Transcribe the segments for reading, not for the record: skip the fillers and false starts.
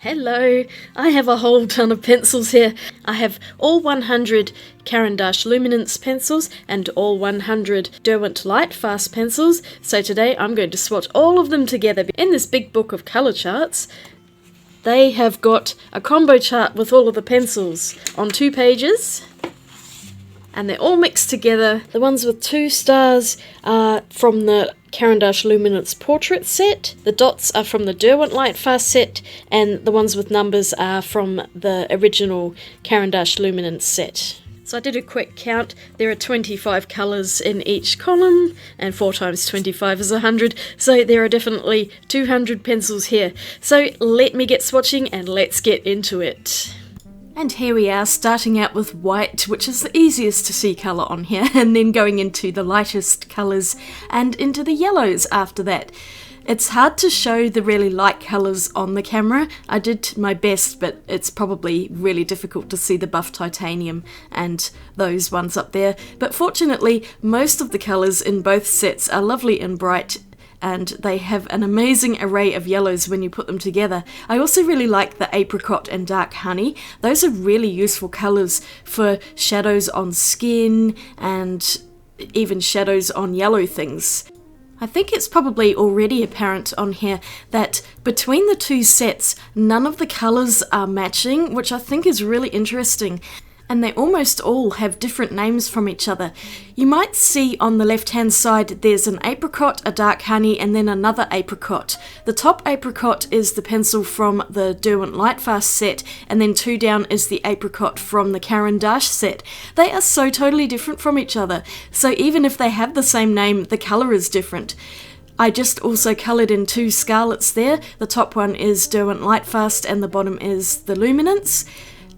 Hello, I have a whole ton of pencils here. I have all 100 Caran Luminance pencils and all 100 Derwent Lightfast pencils, so today I'm going to swatch all of them together in this big book of colour charts. They have got a combo chart with all of the pencils on 2 pages, and they're all mixed together. The ones with 2 stars are from the Caran Luminance portrait set, the dots are from the Derwent Lightfast set, and the ones with numbers are from the original Caran Luminance set. So I did a quick count. There are 25 colours in each column, and 4 times 25 is 100, so there are definitely 200 pencils here. So let me get swatching and let's get into it. And here we are, starting out with white, which is the easiest to see colour on here, and then going into the lightest colours and into the yellows after that. It's hard to show the really light colours on the camera. I did my best, but it's probably really difficult to see the buff titanium and those ones up there. But fortunately, most of the colours in both sets are lovely and bright, and they have an amazing array of yellows when you put them together. I also really like the apricot and dark honey. Those are really useful colours for shadows on skin and even shadows on yellow things. I think it's probably already apparent on here that between the 2 sets, none of the colours are matching, which I think is really interesting. And they almost all have different names from each other. You might see on the left hand side there's an apricot, a dark honey, and then another apricot. The top apricot is the pencil from the Derwent Lightfast set, and then 2 down is the apricot from the Caran set. They are so totally different from each other, so even if they have the same name, the colour is different. I just also coloured in 2 scarlets there. The top one is Derwent Lightfast and the bottom is the Luminance.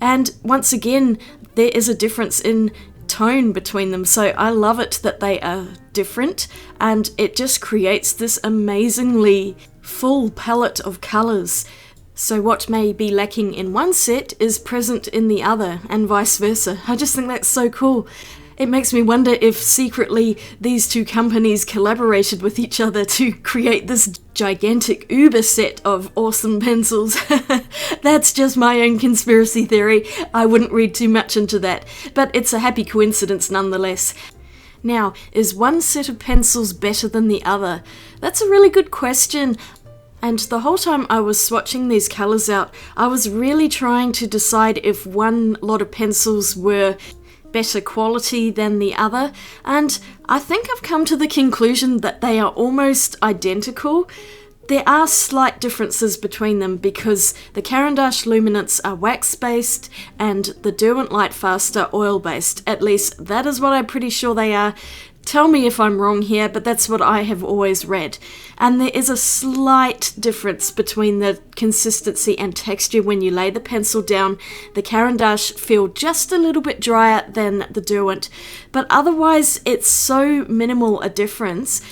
And once again, there is a difference in tone between them, so I love it that they are different, and it just creates this amazingly full palette of colours. So what may be lacking in one set is present in the other, and vice versa. I just think that's so cool. It makes me wonder if secretly these 2 companies collaborated with each other to create this gigantic uber set of awesome pencils. That's just my own conspiracy theory. I wouldn't read too much into that, but it's a happy coincidence nonetheless. Now, is one set of pencils better than the other? That's a really good question. And the whole time I was swatching these colours out, I was really trying to decide if one lot of pencils were better quality than the other, and I think I've come to the conclusion that they are almost identical. There are slight differences between them because the Caran Luminance are wax-based and the Derwent Lightfast are oil-based. At least that is what I'm pretty sure they are. Tell me if I'm wrong here, but that's what I have always read. And there is a slight difference between the consistency and texture when you lay the pencil down. The Caran feel just a little bit drier than the Derwent, but otherwise it's so minimal a difference.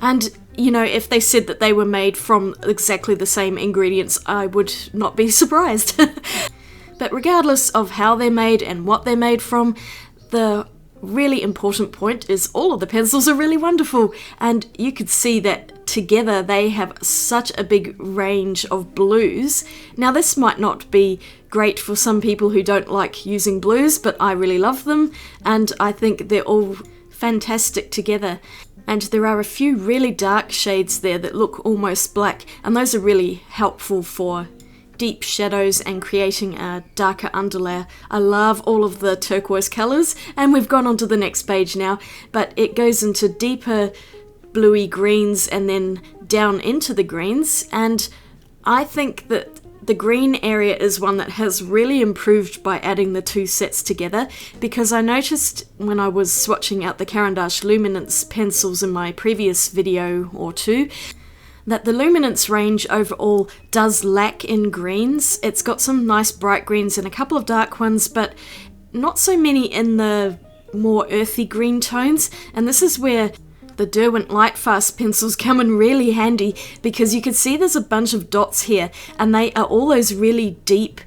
And you know, if they said that they were made from exactly the same ingredients, I would not be surprised. But regardless of how they're made and what they're made from, the really important point is all of the pencils are really wonderful, and you could see that together they have such a big range of blues. Now this might not be great for some people who don't like using blues, but I really love them and I think they're all fantastic together. And there are a few really dark shades there that look almost black, and those are really helpful for deep shadows and creating a darker underlayer. I love all of the turquoise colours, and we've gone on to the next page now, but it goes into deeper bluey greens and then down into the greens, and I think that the green area is one that has really improved by adding the 2 sets together, because I noticed when I was swatching out the Caran Luminance pencils in my previous video or 2, that the Luminance range overall does lack in greens. It's got some nice bright greens and a couple of dark ones, but not so many in the more earthy green tones, and this is where the Derwent Lightfast pencils come in really handy, because you can see there's a bunch of dots here, and they are all those really deep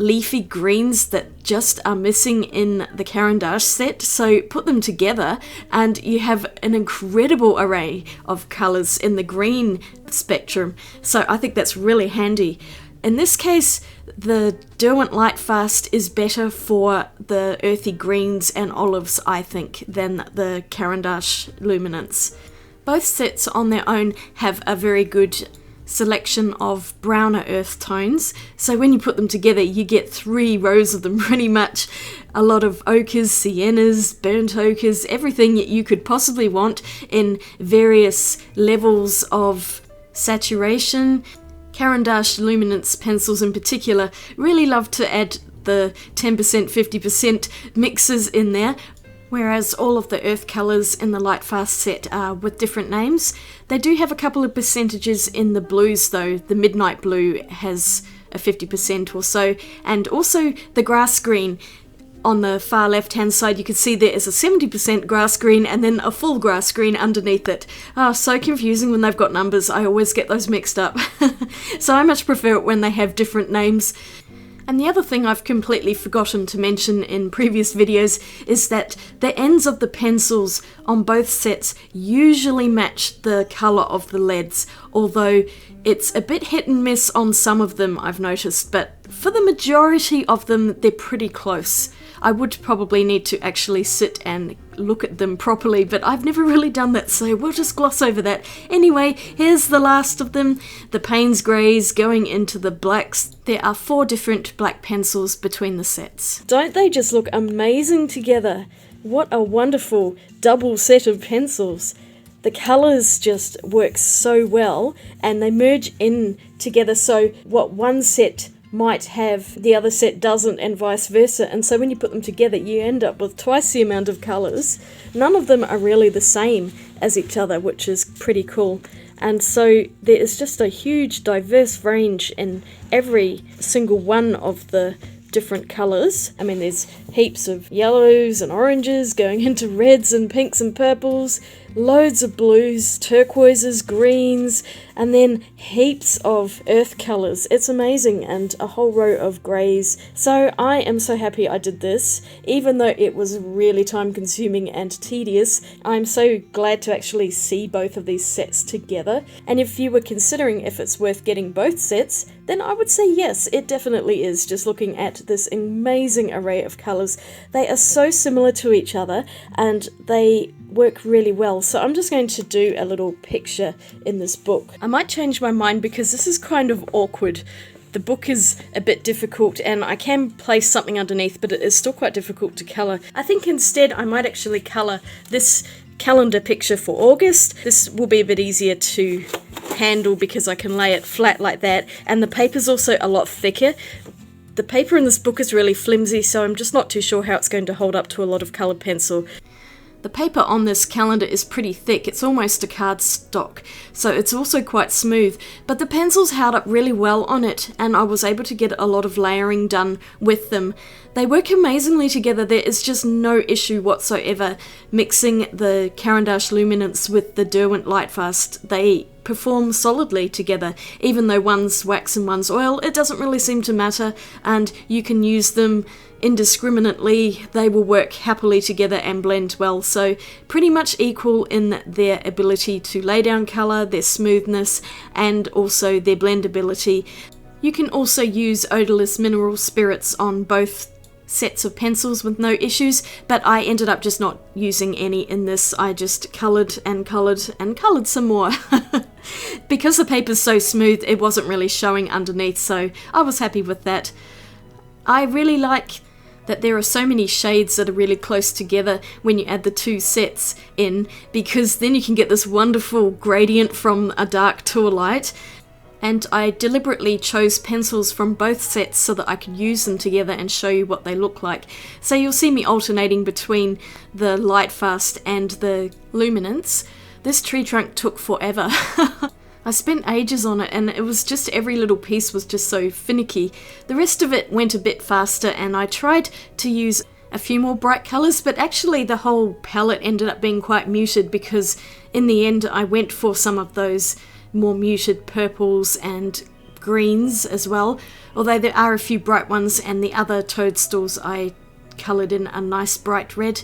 leafy greens that just are missing in the Caran set, so put them together and you have an incredible array of colours in the green spectrum, so I think that's really handy. In this case, the Derwent Lightfast is better for the earthy greens and olives, I think, than the Caran d'Ache Luminance. Both sets on their own have a very good selection of browner earth tones, so when you put them together you get 3 rows of them pretty much. A lot of ochres, siennas, burnt ochres, everything you could possibly want in various levels of saturation. Caran d'Ache Luminance pencils in particular really love to add the 10%, 50% mixes in there, whereas all of the earth colours in the Lightfast set are with different names. They do have a couple of percentages in the blues though. The Midnight Blue has a 50% or so, and also the grass green. On the far left hand side you can see there is a 70% grass green and then a full grass green underneath it. So confusing when they've got numbers, I always get those mixed up. So I much prefer it when they have different names. And the other thing I've completely forgotten to mention in previous videos is that the ends of the pencils on both sets usually match the colour of the leads, although it's a bit hit and miss on some of them, I've noticed, but for the majority of them they're pretty close. I would probably need to actually sit and look at them properly, but I've never really done that, so we'll just gloss over that. Anyway, here's the last of them, the Payne's Greys going into the blacks. There are 4 different black pencils between the sets. Don't they just look amazing together? What a wonderful double set of pencils. The colours just work so well and they merge in together, so what one set might have the other set doesn't, and vice versa, and so when you put them together you end up with twice the amount of colours. None of them are really the same as each other, which is pretty cool, and so there is just a huge diverse range in every single one of the different colours. I mean, there's heaps of yellows and oranges going into reds and pinks and purples, loads of blues, turquoises, greens, and then heaps of earth colours. It's amazing, and a whole row of greys. So I am so happy I did this, even though it was really time consuming and tedious. I'm so glad to actually see both of these sets together, and if you were considering if it's worth getting both sets, then I would say yes, it definitely is. Just looking at this amazing array of colours, they are so similar to each other and they work really well. So I'm just going to do a little picture in this book. I might change my mind because this is kind of awkward. The book is a bit difficult and I can place something underneath, but it is still quite difficult to colour. I think instead I might actually colour this calendar picture for August. This will be a bit easier to handle because I can lay it flat like that, and the paper's also a lot thicker. The paper in this book is really flimsy, so I'm just not too sure how it's going to hold up to a lot of coloured pencil. The paper on this calendar is pretty thick, it's almost a cardstock, so it's also quite smooth, but the pencils held up really well on it and I was able to get a lot of layering done with them. They work amazingly together. There is just no issue whatsoever mixing the Caran d'Ache Luminance with the Derwent Lightfast. They perform solidly together. Even though one's wax and one's oil, it doesn't really seem to matter, and you can use them indiscriminately. They will work happily together and blend well, so pretty much equal in their ability to lay down colour, their smoothness, and also their blendability. You can also use odourless mineral spirits on both sets of pencils with no issues, but I ended up just not using any in this. I just coloured and coloured and coloured some more. Because the paper's so smooth, it wasn't really showing underneath, so I was happy with that. I really like that there are so many shades that are really close together when you add the two sets in, because then you can get this wonderful gradient from a dark to a light. And I deliberately chose pencils from both sets so that I could use them together and show you what they look like. So you'll see me alternating between the Lightfast and the Luminance. This tree trunk took forever. I spent ages on it and it was just, every little piece was just so finicky. The rest of it went a bit faster and I tried to use a few more bright colours, but actually the whole palette ended up being quite muted because in the end I went for some of those more muted purples and greens as well, although there are a few bright ones, and the other toadstools I coloured in a nice bright red.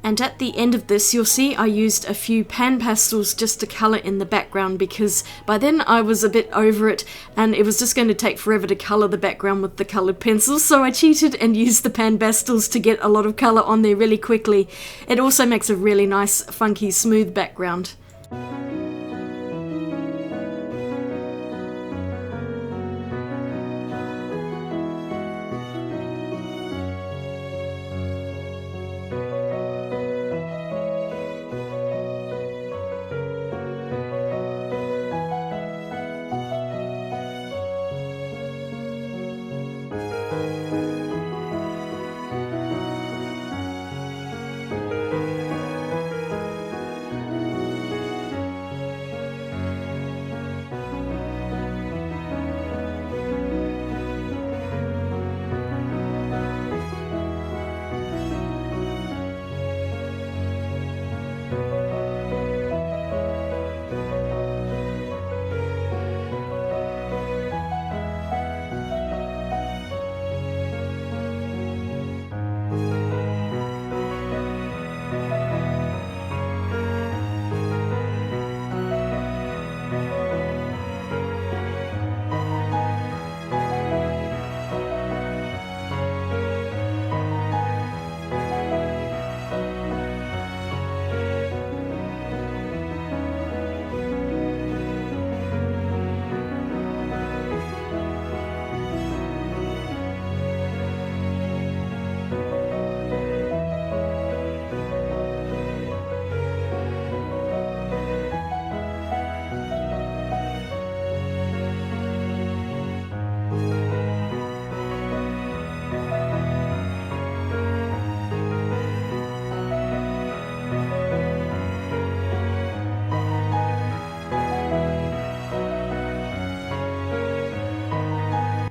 And at the end of this, you'll see I used a few pan pastels just to colour in the background, because by then I was a bit over it and it was just going to take forever to colour the background with the coloured pencils, so I cheated and used the pan pastels to get a lot of colour on there really quickly. It also makes a really nice, funky, smooth background.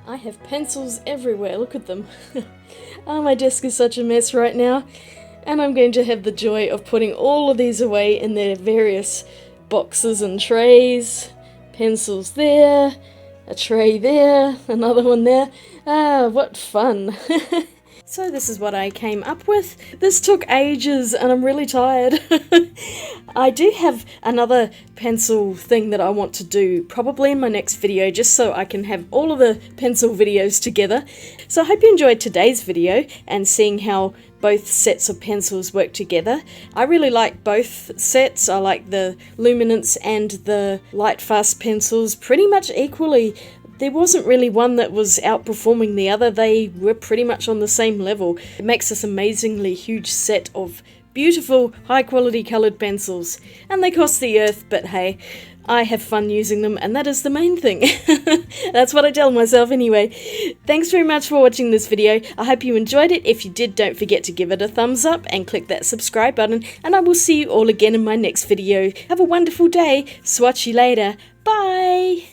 I have pencils everywhere, look at them. Oh, my desk is such a mess right now, and I'm going to have the joy of putting all of these away in their various boxes and trays. Pencils there, a tray there, another one there. Ah, what fun. So this is what I came up with. This took ages and I'm really tired. I do have another pencil thing that I want to do, probably in my next video, just so I can have all of the pencil videos together. So I hope you enjoyed today's video and seeing how both sets of pencils work together. I really like both sets. I like the Luminance and the Lightfast pencils pretty much equally. There wasn't really one that was outperforming the other. They were pretty much on the same level. It makes this amazingly huge set of beautiful, high-quality coloured pencils. And they cost the earth, but hey, I have fun using them, and that is the main thing. That's what I tell myself anyway. Thanks very much for watching this video. I hope you enjoyed it. If you did, don't forget to give it a thumbs up and click that subscribe button, and I will see you all again in my next video. Have a wonderful day. Swatch you later. Bye!